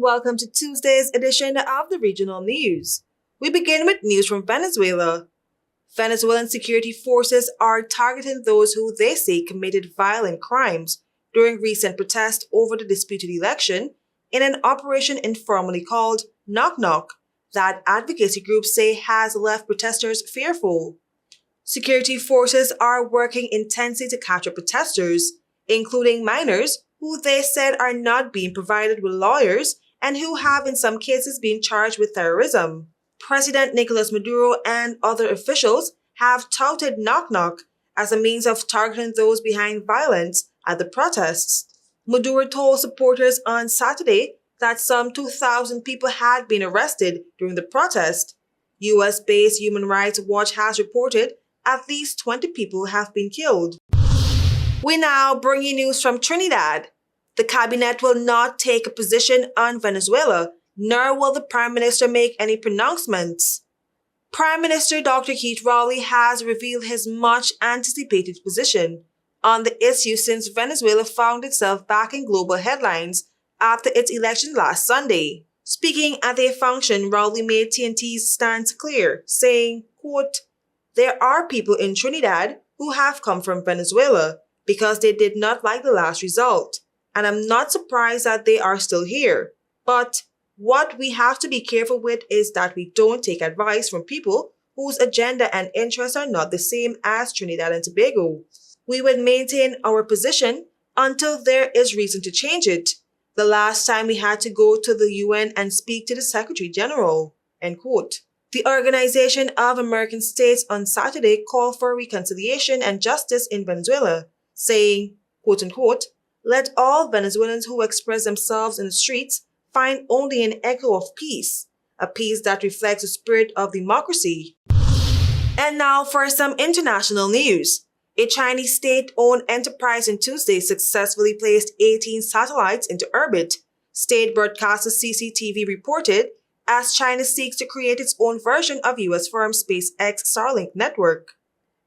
welcome to Tuesday's edition of the Regional News. We begin with news from Venezuela. Venezuelan security forces are targeting those who they say committed violent crimes during recent protests over the disputed election in an operation informally called Knock Knock that advocacy groups say has left protesters fearful. Security forces are working intensely to capture protesters, including minors who they said are not being provided with lawyers and who have in some cases been charged with terrorism. President Nicolas Maduro and other officials have touted Knock Knock as a means of targeting those behind violence at the protests. Maduro told supporters on Saturday that some 2,000 people had been arrested during the protest. US-based Human Rights Watch has reported at least 20 people have been killed. We now bring you news from Trinidad. The cabinet will not take a position on Venezuela, nor will the Prime Minister make any pronouncements. Prime Minister Dr. Keith Rowley has revealed his much-anticipated position on the issue since Venezuela found itself back in global headlines after its election last Sunday. Speaking at a function, Rowley made TNT's stance clear, saying, quote, "There are people in Trinidad who have come from Venezuela because they did not like the last result, and I'm not surprised that they are still here. But what we have to be careful with is that we don't take advice from people whose agenda and interests are not the same as Trinidad and Tobago. We would maintain our position until there is reason to change it. The last time we had to go to the UN and speak to the Secretary General." End quote. The Organization of American States on Saturday called for reconciliation and justice in Venezuela, saying, quote unquote, "Let all Venezuelans who express themselves in the streets find only an echo of peace, a peace that reflects the spirit of democracy." And now for some international news. A Chinese state-owned enterprise on Tuesday successfully placed 18 satellites into orbit, state broadcaster CCTV reported, as China seeks to create its own version of US firm SpaceX Starlink network.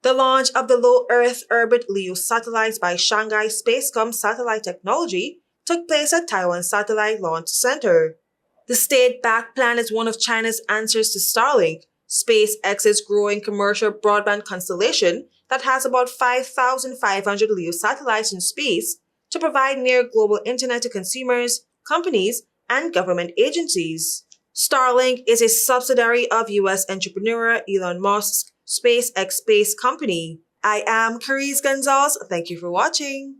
The launch of the low Earth orbit LEO satellites by Shanghai Spacecom Satellite Technology took place at Taiwan Satellite Launch Center. The state-backed plan is one of China's answers to Starlink, SpaceX's growing commercial broadband constellation that has about 5,500 LEO satellites in space to provide near global internet to consumers, companies, and government agencies. Starlink is a subsidiary of US entrepreneur Elon Musk's SpaceX space company. I am KERESE Gonzalez. Thank you for watching.